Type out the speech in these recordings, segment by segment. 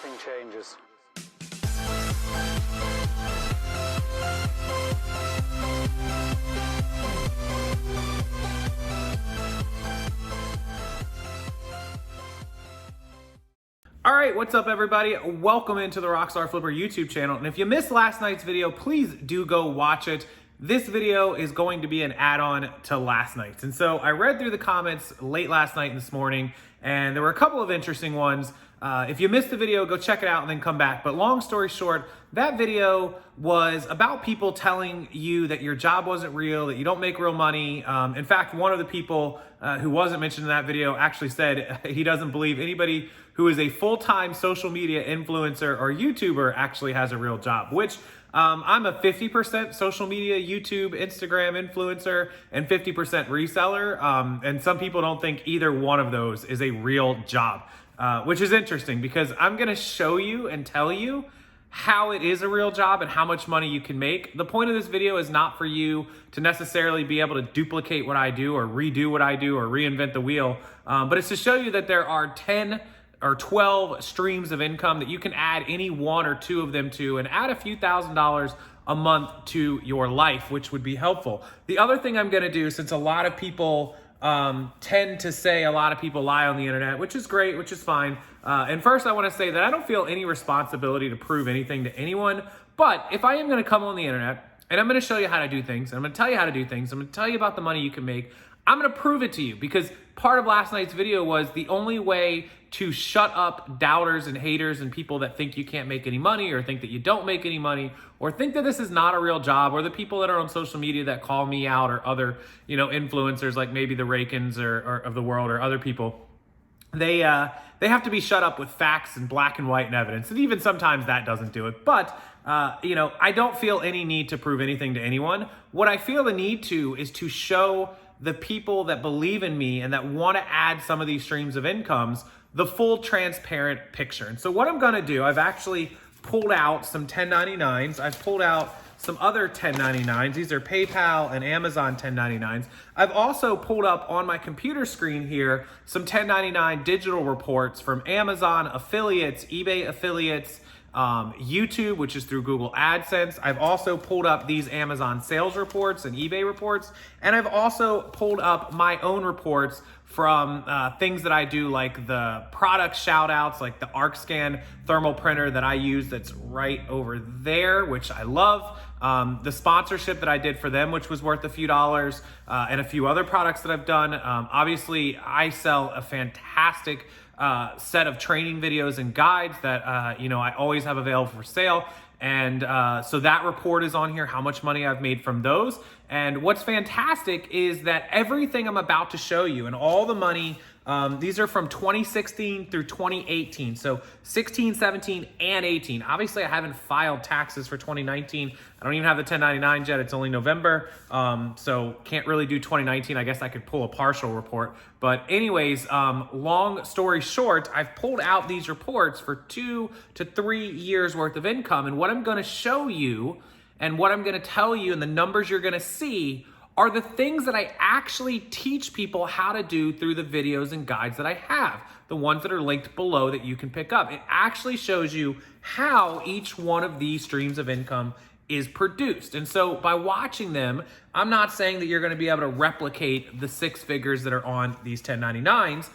everything changes. All right, what's up everybody? Welcome into the Rockstarflipper YouTube channel. And if you missed last night's video, please do go watch it. This video is going to be an add-on to last night's. And so I read through the comments late last night and this morning, and there were a couple of interesting ones. If you missed the video, go check it out and then come back. But long story short, that video was about people telling you that your job wasn't real, that you don't make real money. In fact, one of the people who wasn't mentioned in that video actually said he doesn't believe anybody who is a full-time social media influencer or YouTuber actually has a real job, which I'm a 50% social media, YouTube, Instagram influencer, and 50% reseller. And some people don't think either one of those is a real job, which is interesting because I'm gonna show you and tell you how it is a real job and how much money you can make. The point of this video is not for you to necessarily be able to duplicate what I do or redo what I do or reinvent the wheel, but it's to show you that there are 10 or 12 streams of income that you can add any one or two of them to and add a few $1,000s a month to your life, which would be helpful. The other thing I'm gonna do, since a lot of people tend to say a lot of people lie on the internet, which is great, which is fine. And first I wanna say that I don't feel any responsibility to prove anything to anyone, but if I am gonna come on the internet and I'm gonna show you how to do things, and I'm gonna tell you how to do things, I'm gonna tell you about the money you can make, I'm gonna prove it to you, because part of last night's video was the only way to shut up doubters and haters and people that think you can't make any money or think that you don't make any money or think that this is not a real job, or the people that are on social media that call me out or other, influencers like maybe the Rakens or of the world or other people. They have to be shut up with facts and black and white and evidence. And even sometimes that doesn't do it. But, I don't feel any need to prove anything to anyone. What I feel the need to is to show the people that believe in me and that want to add some of these streams of incomes the full transparent picture. And so what I'm gonna do, I've actually pulled out some 1099s. I've pulled out some other 1099s. These are PayPal and Amazon 1099s. I've also pulled up on my computer screen here some 1099 digital reports from Amazon affiliates, eBay affiliates, YouTube, which is through Google AdSense. I've also pulled up these Amazon sales reports and eBay reports. And I've also pulled up my own reports from things that I do, like the product shout outs, like the ArcScan thermal printer that I use that's right over there, which I love. The sponsorship that I did for them, which was worth a few dollars, and a few other products that I've done. Obviously, I sell a fantastic set of training videos and guides that I always have available for sale. And so that report is on here, how much money I've made from those. And what's fantastic is that everything I'm about to show you and all the money, these are from 2016 through 2018. So 16, 17, and 18. Obviously, I haven't filed taxes for 2019. I don't even have the 1099 yet. It's only November. So can't really do 2019. I guess I could pull a partial report. But anyways, long story short, I've pulled out these reports for 2 to 3 years worth of income. And what I'm gonna show you and what I'm gonna tell you and the numbers you're gonna see are the things that I actually teach people how to do through the videos and guides that I have, the ones that are linked below that you can pick up. It actually shows you how each one of these streams of income is produced. And so by watching them, I'm not saying that you're gonna be able to replicate the 6 figures that are on these 1099s,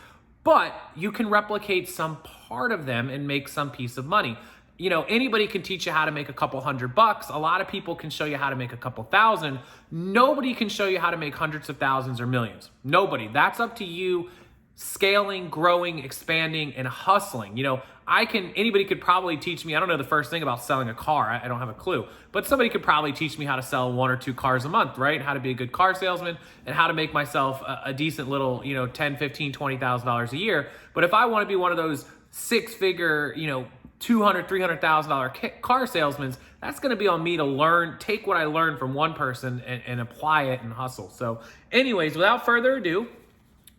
but you can replicate some part of them and make some piece of money. Anybody can teach you how to make a couple $100. A lot of people can show you how to make a couple thousand. Nobody can show you how to make hundreds of thousands or millions. Nobody. That's up to you scaling, growing, expanding, and hustling. Anybody could probably teach me, I don't know the first thing about selling a car, I don't have a clue, but somebody could probably teach me how to sell 1 or 2 cars a month, right? How to be a good car salesman and how to make myself a decent little, $10, $15, $20,000 a year. But if I want to be one of those 6-figure, $200,000, $300,000 car salesmen, that's going to be on me to learn, take what I learned from one person and apply it and hustle. So anyways, without further ado,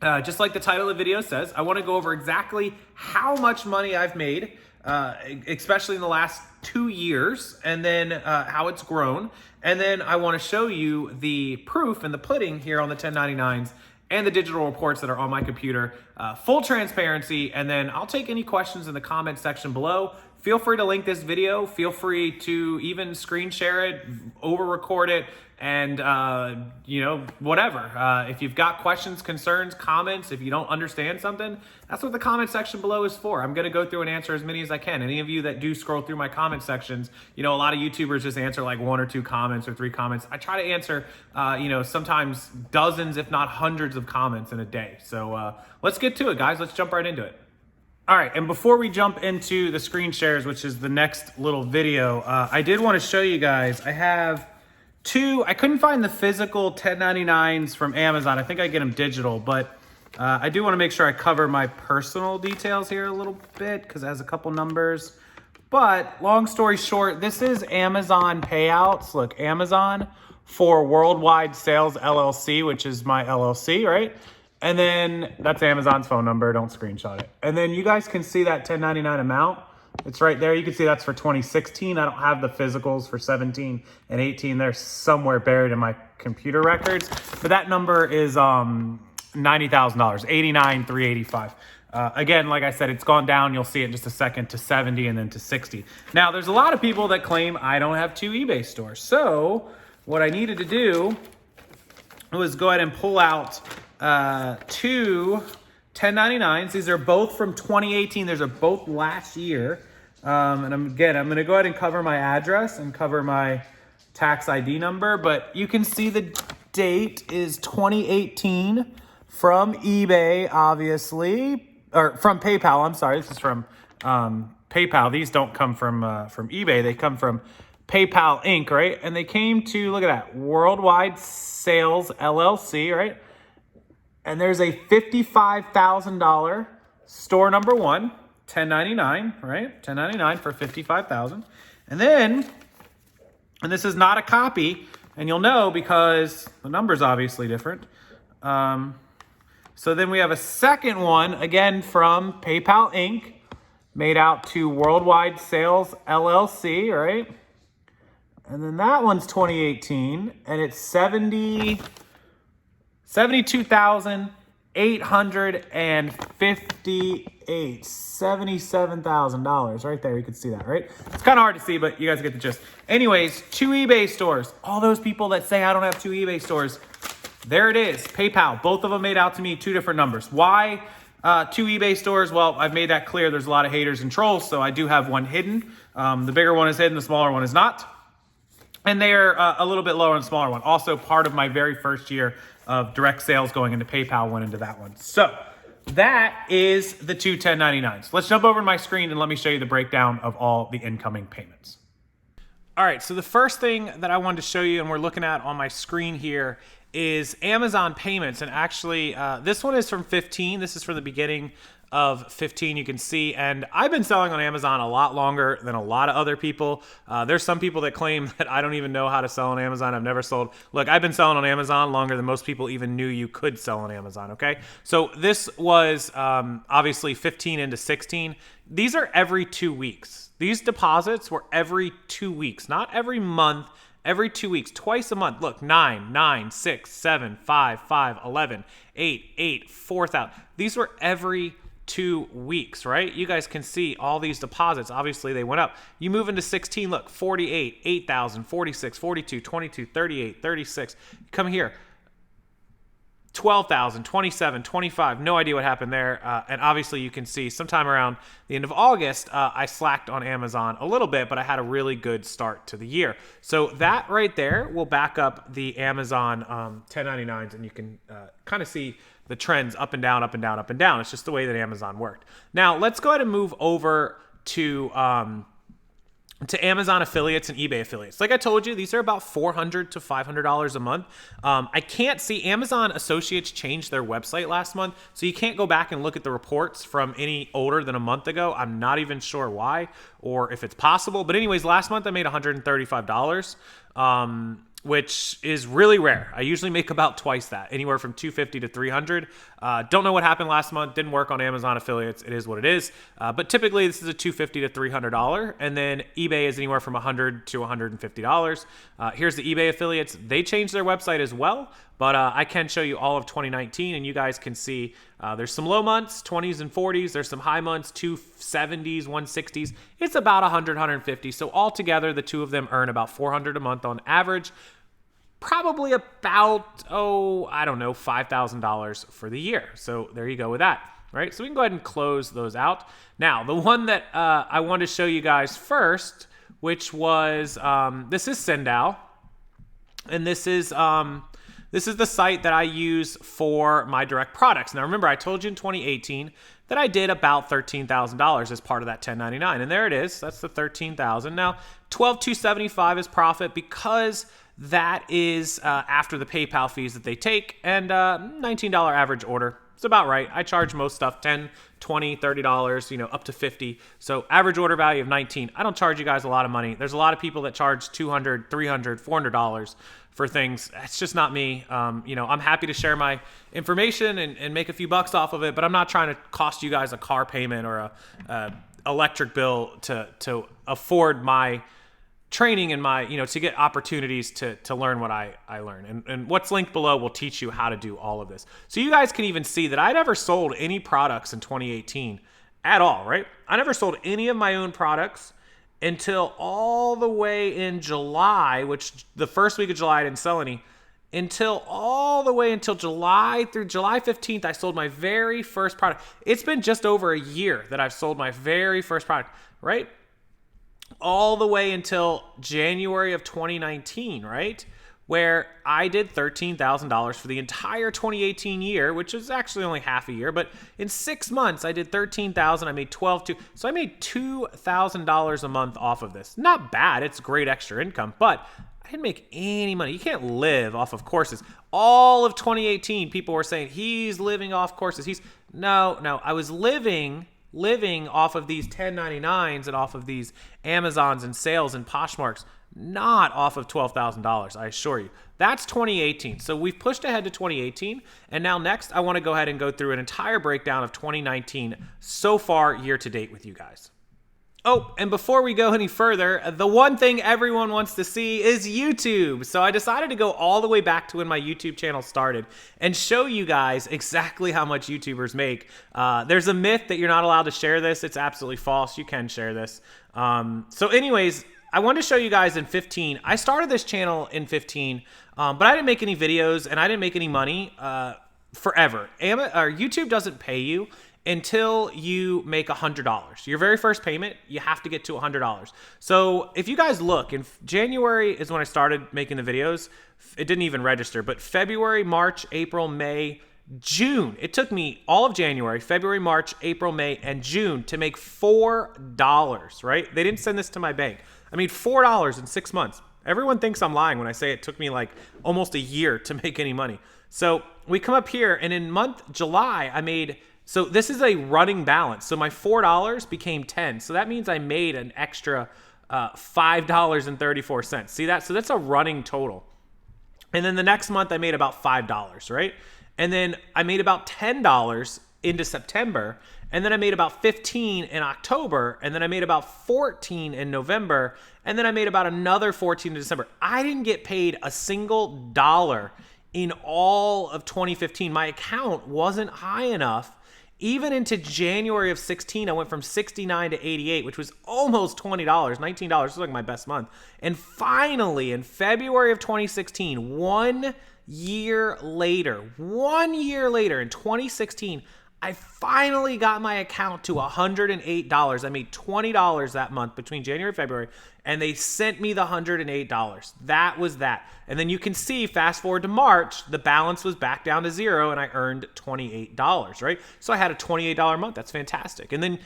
just like the title of the video says, I want to go over exactly how much money I've made, especially in the last 2 years, and then how it's grown. And then I want to show you the proof and the pudding here on the 1099s and the digital reports that are on my computer. Full transparency, and then I'll take any questions in the comment section below. Feel free to link this video. Feel free to even screen share it, over record it, and whatever. If you've got questions, concerns, comments, if you don't understand something, that's what the comment section below is for. I'm gonna go through and answer as many as I can. Any of you that do scroll through my comment sections, a lot of YouTubers just answer like 1 or 2 comments or 3 comments. I try to answer, sometimes dozens, if not hundreds of comments in a day. So let's get to it, guys. Let's jump right into it. All right, and before we jump into the screen shares, which is the next little video, I did want to show you guys, I have 2, I couldn't find the physical 1099s from Amazon. I think I get them digital, but I do want to make sure I cover my personal details here a little bit because it has a couple numbers. But long story short, this is Amazon payouts. Look, Amazon for Worldwide Sales LLC, which is my LLC, right? And then that's Amazon's phone number. Don't screenshot it. And then you guys can see that 1099 amount. It's right there. You can see that's for 2016. I don't have the physicals for 17 and 18. They're somewhere buried in my computer records. But that number is $90,000, $89,385. Again, like I said, it's gone down. You'll see it in just a second to 70 and then to 60. Now, there's a lot of people that claim I don't have 2 eBay stores. So what I needed to do was go ahead and pull out 2 1099s. These are both from 2018. These are both last year. And I'm going to go ahead and cover my address and cover my tax ID number. But you can see the date is 2018 from eBay, obviously, or from PayPal. I'm sorry. This is from PayPal. These don't come from eBay. They come from PayPal Inc., right? And they came to, look at that, Worldwide Sales LLC, right? And there's a $55,000 store number 1, 1099, right? 1099 for $55,000. And then, and this is not a copy, and you'll know because the number's obviously different. So then we have a second one, again from PayPal Inc., made out to Worldwide Sales LLC, right? And then that one's 2018, and it's $72,858, $77,000 right there. You can see that, right? It's kind of hard to see, but you guys get the gist. Anyways, 2 eBay stores. All those people that say I don't have 2 eBay stores, there it is. PayPal, both of them made out to me 2 different numbers. Why 2 eBay stores? Well, I've made that clear. There's a lot of haters and trolls, so I do have one hidden. The bigger one is hidden, the smaller one is not. And they're a little bit lower on the smaller one. Also, part of my very first year of direct sales going into PayPal went into that one. So that is the 2 1099s. Let's jump over to my screen and let me show you the breakdown of all the incoming payments. All right, so the first thing that I wanted to show you and we're looking at on my screen here is Amazon payments. And actually, this one is from 15. This is from the beginning of 15, you can see. And I've been selling on Amazon a lot longer than a lot of other people. There's some people that claim that I don't even know how to sell on Amazon. I've never sold. Look, I've been selling on Amazon longer than most people even knew you could sell on Amazon, okay? So this was obviously 15 into 16. These are every 2 weeks. These deposits were every 2 weeks, not every month, every 2 weeks, twice a month. Look, 9, 9, 6, 7, 5, 5, 11, 8, 8, 4,000. These were every 2 weeks, right? You guys can see all these deposits. Obviously, they went up. You move into 16, look, 48, 8,000, 46, 42, 22, 38, 36. Come here, 12,000, 27, 25. No idea what happened there. And obviously, you can see sometime around the end of August, I slacked on Amazon a little bit, but I had a really good start to the year. So that right there will back up the Amazon 1099s, and you can kind of see the trends up and down, up and down, up and down. It's just the way that Amazon worked. Now, let's go ahead and move over to Amazon affiliates and eBay affiliates. Like I told you, these are about $400 to $500 a month. I can't see, Amazon associates changed their website last month, so you can't go back and look at the reports from any older than a month ago. I'm not even sure why or if it's possible. But anyways, last month I made $135. Which is really rare. I usually make about twice that, anywhere from $250 to $300. Don't know what happened last month. Didn't work on Amazon affiliates. It is what it is. But typically this is a $250 to $300, and then eBay is anywhere from $100 to $150. Here's the eBay affiliates. They changed their website as well, but I can show you all of 2019, and you guys can see there's some low months, 20s and 40s. There's some high months, 270s, 160s. It's about 100, 150. So altogether, the two of them earn about $400 a month on average. Probably about, I don't know, $5,000 for the year. So there you go with that, right? So we can go ahead and close those out. Now, the one that I wanted to show you guys first, which was, this is Sendow, and this is the site that I use for my direct products. Now, remember, I told you in 2018 that I did about $13,000 as part of that 1099, and there it is. That's the $13,000. Now, $12,275 is profit because that is after the PayPal fees that they take, and $19 average order. It's about right. I charge most stuff $10, $20, $30, up to $50. So average order value of $19. I don't charge you guys a lot of money. There's a lot of people that charge $200, $300, $400 for things. It's just not me. I'm happy to share my information and make a few bucks off of it, but I'm not trying to cost you guys a car payment or a electric bill to afford my training and my, to get opportunities to learn what I learn. And what's linked below will teach you how to do all of this. So you guys can even see that I never sold any products in 2018 at all, right? I never sold any of my own products until all the way in July, which the first week of July I didn't sell any, until July through July 15th, I sold my very first product. It's been just over a year that I've sold my very first product, right? All the way until January of 2019, right? Where I did $13,000 for the entire 2018 year, which is actually only half a year, but in 6 months, I did $13,000, I made $12,200, so I made $2,000 a month off of this. Not bad, it's great extra income, but I didn't make any money. You can't live off of courses. All of 2018, people were saying, he's living off courses. No, I was living off of these 1099s and off of these Amazons and sales and Poshmarks, not off of $12,000, I assure you. That's 2018. So we've pushed ahead to 2018, and now next I want to go ahead and go through an entire breakdown of 2019 so far year to date with you guys. Oh, and before we go any further, the one thing everyone wants to see is YouTube. So I decided to go all the way back to when my YouTube channel started and show you guys exactly how much YouTubers make. There's a myth that you're not allowed to share this. It's absolutely false. You can share this. So anyways, I wanted to show you guys in 15. I started this channel in 15, but I didn't make any videos and I didn't make any money forever. YouTube doesn't pay you until you make $100. Your very first payment, you have to get to $100. So if you guys look, in January is when I started making the videos. It didn't even register, but February, March, April, May, June. It took me all of January, February, March, April, May, and June to make $4, right? They didn't send this to my bank. I made $4 in 6 months. Everyone thinks I'm lying when I say it took me like almost a year to make any money. So we come up here, and in month July, I made... So this is a running balance. So my $4 became $10. So that means I made an extra $5.34. See that? So that's a running total. And then the next month I made about $5, right? And then I made about $10 into September. And then I made about $15 in October. And then I made about $14 in November. And then I made about another $14 in December. I didn't get paid a single dollar in all of 2015. My account wasn't high enough. Even into January of 16, I went from 69 to 88, which was almost $20, $19. This was like my best month. And finally, in February of 2016, 1 year later, in 2016, I finally got my account to $108. I made $20 that month between January and February, and they sent me the $108. That was that. And then you can see, fast forward to March, the balance was back down to zero, and I earned $28, right? So I had a $28 month. That's fantastic. And then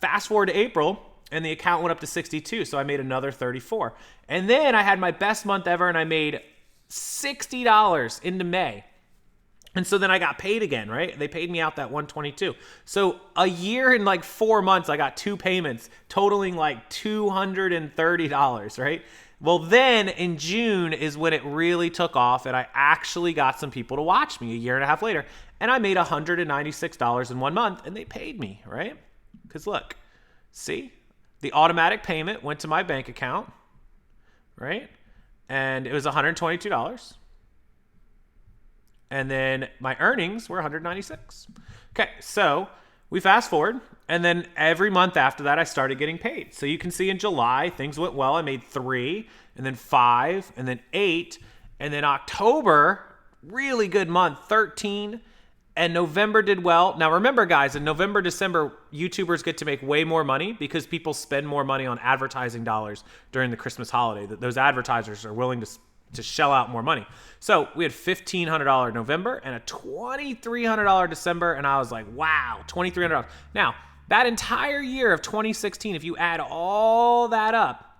fast forward to April, and the account went up to 62, so I made another 34. And then I had my best month ever, and I made $60 into May. And so then I got paid again, right? They paid me out that $122. So a year and like 4 months, I got 2 payments totaling like $230, right? Well, then in June is when it really took off, and I actually got some people to watch me a year and a half later. And I made $196 in 1 month, and they paid me, right? Because look, see, the automatic payment went to my bank account, right? And it was $122. And then my earnings were $196. Okay, so we fast forward, and then every month after that, I started getting paid. So you can see in July, things went well. I made 3, and then 5, and then 8, and then October, really good month, 13, and November did well. Now remember, guys, in November, December, YouTubers get to make way more money because people spend more money on advertising dollars during the Christmas holiday. Those advertisers are willing to shell out more money. So we had $1,500 November and a $2,300 December, and I was like, wow, $2,300. Now, that entire year of 2016, if you add all that up,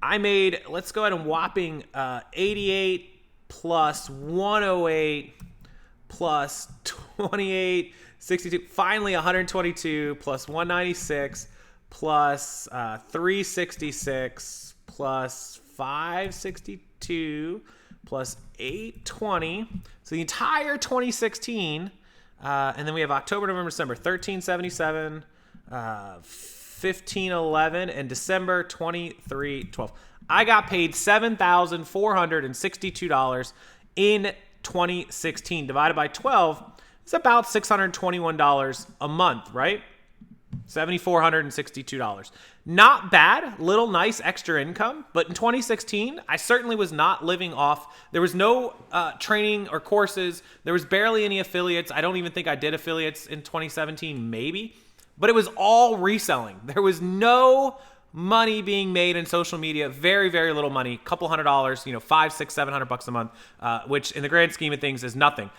I made, let's go ahead and whopping 88 plus 108 plus 28, 62, finally 122 plus 196 plus 366 plus 562 plus 820. So the entire 2016, and then we have October, November, December, 1377, 1511, and December 2312. I got paid $7,462 in 2016. Divided by 12, it's about $621 a month, right? $7,462. Not bad, little nice extra income, but in 2016, I certainly was not living off. There was no training or courses. There was barely any affiliates. I don't even think I did affiliates in 2017, maybe, but it was all reselling. There was no money being made in social media, very, very little money, couple $100, $500, $600, $700 a month, which in the grand scheme of things is nothing.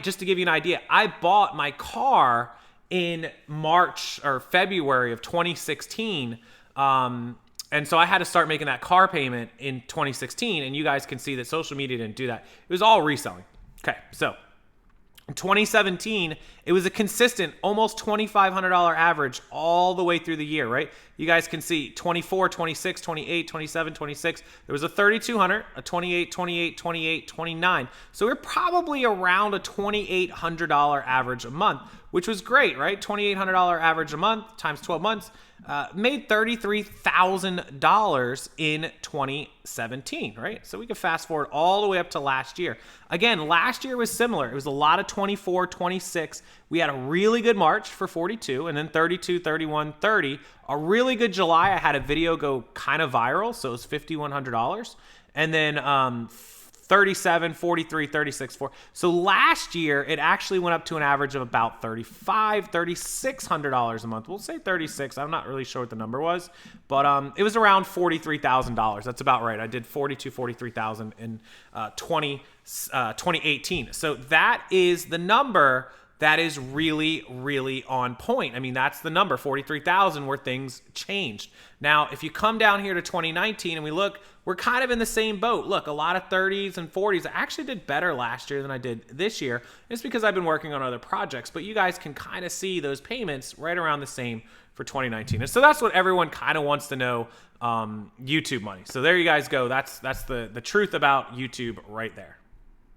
Just to give you an idea, I bought my car in March or February of 2016. And so I had to start making that car payment in 2016. And you guys can see that social media didn't do that. It was all reselling. Okay, so in 2017, it was a consistent almost $2,500 average all the way through the year, right? You guys can see 24, 26, 28, 27, 26. There was a 3,200, a 28, 28, 28, 29. So we're probably around a $2,800 average a month, which was great, right? $2,800 average a month times 12 months. Made $33,000 in 2017, right? So we can fast forward all the way up to last year. Again, last year was similar. It was a lot of 24, 26. We had a really good March for 42, and then 32, 31, 30. A really good July. I had a video go kind of viral, so it was $5,100. And then 37, 43, 36, 4. So last year, it actually went up to an average of about $3,500, $3,600 a month. We'll say 36. I'm not really sure what the number was, but it was around $43,000. That's about right. I did 43,000 in 2018. So that is the number that is really, really on point. I mean, that's the number, 43,000, where things changed. Now, if you come down here to 2019 and we look, we're kind of in the same boat. Look, a lot of 30s and 40s. I actually did better last year than I did this year. It's because I've been working on other projects, but you guys can kind of see those payments right around the same for 2019. And so that's what everyone kind of wants to know, YouTube money. So there you guys go. That's the truth about YouTube right there.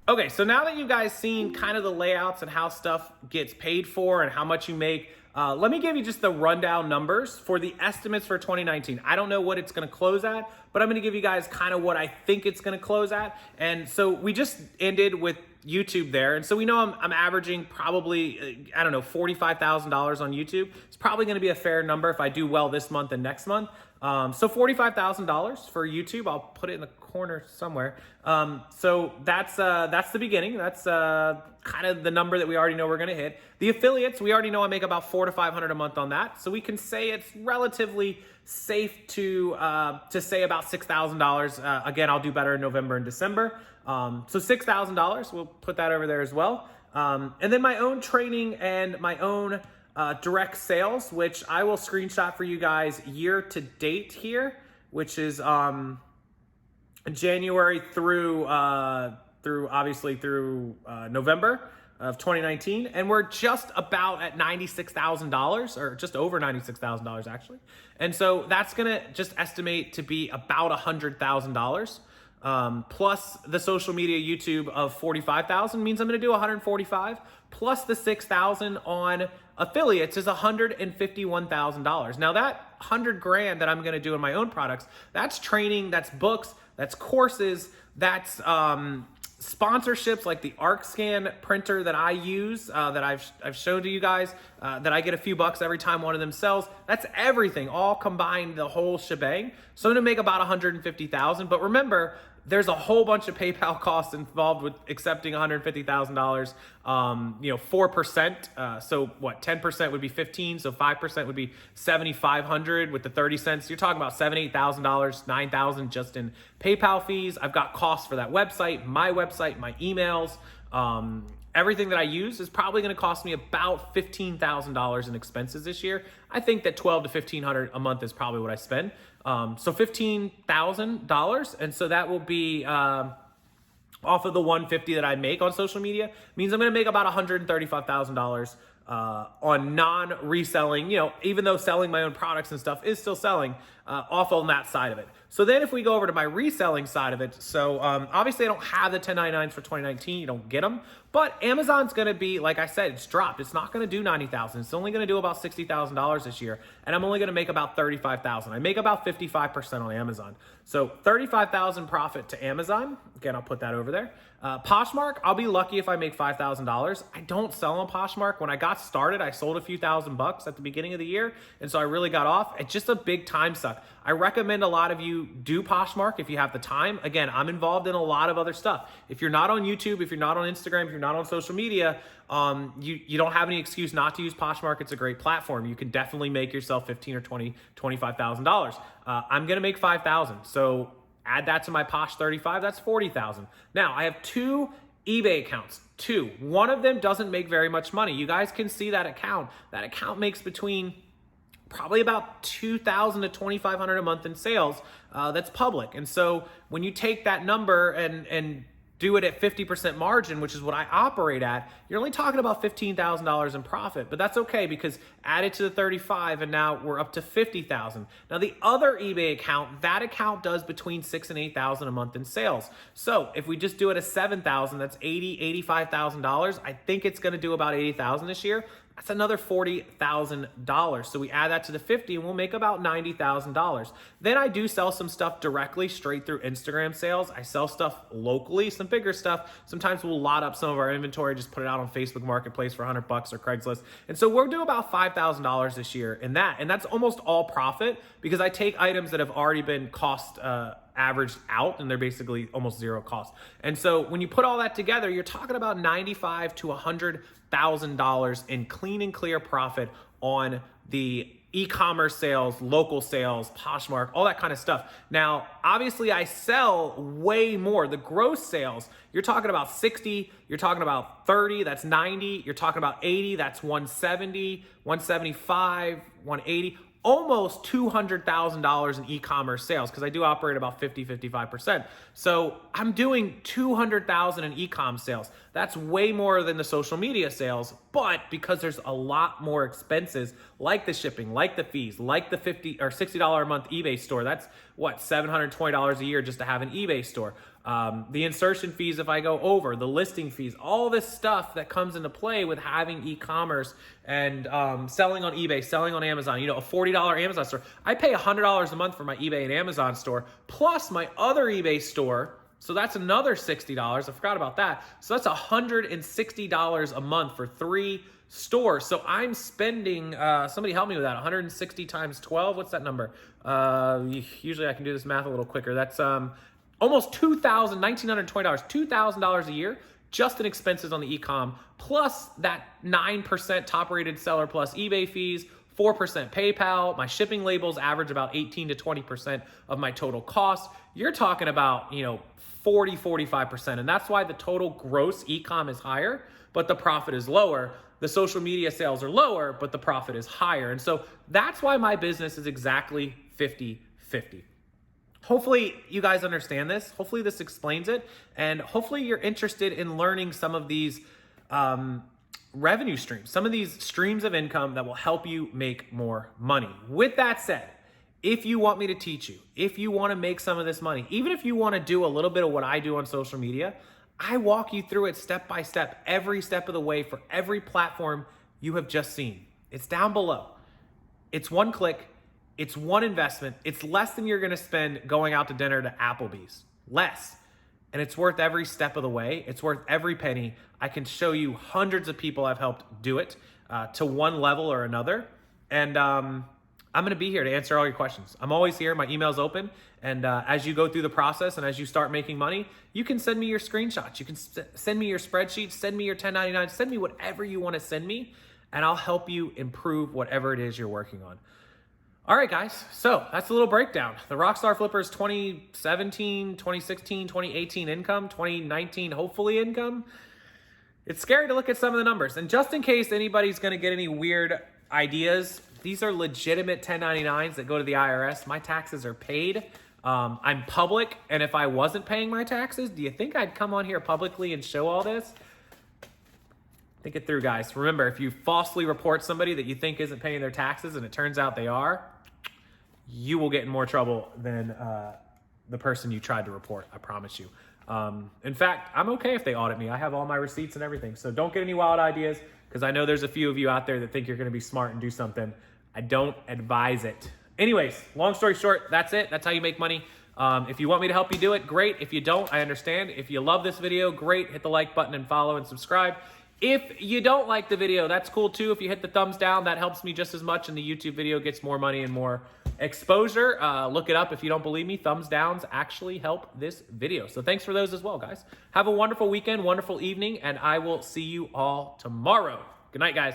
Okay, so now that you guys seen kind of the layouts and how stuff gets paid for and how much you make, let me give you just the rundown numbers for the estimates for 2019. I don't know what it's going to close at, but I'm going to give you guys kind of what I think it's going to close at. And so we just ended with YouTube there. And so we know I'm averaging probably, I don't know, $45,000 on YouTube. It's probably going to be a fair number if I do well this month and next month. So $45,000 for YouTube. I'll put it in the corner somewhere. So that's the beginning. That's kind of the number that we already know we're going to hit. The affiliates, we already know I make about $400 to $500 a month on that. So we can say it's relatively safe to say about $6,000. Again, I'll do better in November and December. So $6,000, we'll put that over there as well. And then my own training and my own direct sales, which I will screenshot for you guys year to date here, which is January through November of 2019, and we're just about at $96,000, or just over $96,000 actually. And so that's gonna just estimate to be about $100,000 plus the social media YouTube of 45,000 means I'm going to do 145, plus the 6,000 on affiliates is $151,000. Now that 100 grand that I'm going to do in my own products, that's training, that's books, that's courses, that's sponsorships like the ArcScan printer that I use, that I've shown to you guys, that I get a few bucks every time one of them sells. That's everything, all combined, the whole shebang. So I'm gonna make about 150,000. But remember, there's a whole bunch of PayPal costs involved with accepting $150,000. 4%. So what? 10% would be 15. So 5% would be 7,500 with the 30 cents. You're talking about $7,000, $8,000, $9,000 just in PayPal fees. I've got costs for that website, my emails. Everything that I use is probably going to cost me about $15,000 in expenses this year. I think that $1,200 to $1,500 a month is probably what I spend. So $15,000, and so that will be off of the $150 that I make on social media. Means I'm going to make about $135,000 on non-reselling. Even though selling my own products and stuff is still selling, off on that side of it. So then if we go over to my reselling side of it, so obviously I don't have the 1099s for 2019. You don't get them. But Amazon's going to be, like I said, it's dropped. It's not going to do $90,000. It's only going to do about $60,000 this year. And I'm only going to make about $35,000. I make about 55% on Amazon. So $35,000 profit to Amazon. Again, I'll put that over there. Poshmark, I'll be lucky if I make $5,000. I don't sell on Poshmark. When I got started, I sold a few $1,000s at the beginning of the year. And so I really got off. It's just a big time suck. I recommend a lot of you do Poshmark if you have the time. Again, I'm involved in a lot of other stuff. If you're not on YouTube, if you're not on Instagram, if you're not on social media, you don't have any excuse not to use Poshmark. It's a great platform. You can definitely make yourself $15,000 or $25,000. I'm going to make $5,000. So add that to my Posh 35, that's $40,000. Now I have two eBay accounts, two. One of them doesn't make very much money. You guys can see that account. That account makes between probably about $2,000 to $2,500 a month in sales. That's public. And so when you take that number and do it at 50% margin, which is what I operate at, you're only talking about $15,000 in profit, but that's okay because add it to the 35 and now we're up to 50,000. Now the other eBay account, that account does between 6,000 and 8,000 a month in sales. So if we just do it at 7,000, that's $85,000. I think it's going to do about 80,000 this year. That's another $40,000. So we add that to the 50 and we'll make about $90,000. Then I do sell some stuff directly straight through Instagram sales. I sell stuff locally, some bigger stuff. Sometimes we'll lot up some of our inventory, just put it out on Facebook Marketplace for $100 or Craigslist. And so we'll do about $5,000 this year in that. And that's almost all profit because I take items that have already been cost averaged out and they're basically almost zero cost. And so when you put all that together, you're talking about $95,000 to $100,000 in clean and clear profit on the e-commerce sales, local sales, Poshmark, all that kind of stuff. Now, obviously I sell way more. The gross sales, you're talking about 60, you're talking about 30, that's 90, you're talking about 80, that's 170, 175, 180. Almost $200,000 in e-commerce sales because I do operate about 55%. So I'm doing $200,000 in e-com sales. That's way more than the social media sales, but because there's a lot more expenses like the shipping, like the fees, like the $50 or $60 a month eBay store. That's what, $720 a year just to have an eBay store. The insertion fees if I go over, the listing fees, all this stuff that comes into play with having e-commerce and selling on eBay, selling on Amazon. A $40 Amazon store. I pay $100 a month for my eBay and Amazon store, plus my other eBay store. So that's another $60. I forgot about that. So that's $160 a month for 3 stores. So I'm spending, somebody help me with that, 160 times 12. What's that number? Usually I can do this math a little quicker. That's almost $1,920, $2,000 a year just in expenses on the e-com, plus that 9% top rated seller plus eBay fees, 4% PayPal. My shipping labels average about 18 to 20% of my total cost. You're talking about, 40, 45%. And that's why the total gross e-com is higher, but the profit is lower. The social media sales are lower, but the profit is higher. And so that's why my business is exactly 50-50. Hopefully you guys understand this. Hopefully this explains it. And hopefully you're interested in learning some of these revenue streams, some of these streams of income that will help you make more money. With that said, If you want me to teach you, if you want to make some of this money, even if you want to do a little bit of what I do on social media, I walk you through it step by step, every step of the way for every platform you have just seen. It's down below. It's one click. It's one investment. It's less than you're going to spend going out to dinner to Applebee's. Less. And it's worth every step of the way. It's worth every penny. I can show you hundreds of people I've helped do it to one level or another. And I'm going to be here to answer all your questions. I'm always here. My email's open. And as you go through the process and as you start making money, you can send me your screenshots. You can send me your spreadsheets, send me your 1099, send me whatever you want to send me, and I'll help you improve whatever it is you're working on. All right, guys. So that's a little breakdown. The Rockstar Flipper's 2017, 2016, 2018 income, 2019 hopefully income. It's scary to look at some of the numbers. And just in case anybody's going to get any weird ideas, these are legitimate 1099s that go to the IRS. My taxes are paid. I'm public, and if I wasn't paying my taxes, do you think I'd come on here publicly and show all this? Think it through, guys. Remember, if you falsely report somebody that you think isn't paying their taxes and it turns out they are, you will get in more trouble than the person you tried to report, I promise you. In fact, I'm okay if they audit me. I have all my receipts and everything, so don't get any wild ideas, because I know there's a few of you out there that think you're going to be smart and do something. I don't advise it. Anyways, long story short, that's it. That's how you make money. If you want me to help you do it, great. If you don't, I understand. If you love this video, great. Hit the like button and follow and subscribe. If you don't like the video, that's cool too. If you hit the thumbs down, that helps me just as much, and the YouTube video gets more money and more exposure. Look it up if you don't believe me. Thumbs downs actually help this video. So thanks for those as well, guys. Have a wonderful weekend, wonderful evening, and I will see you all tomorrow. Good night, guys.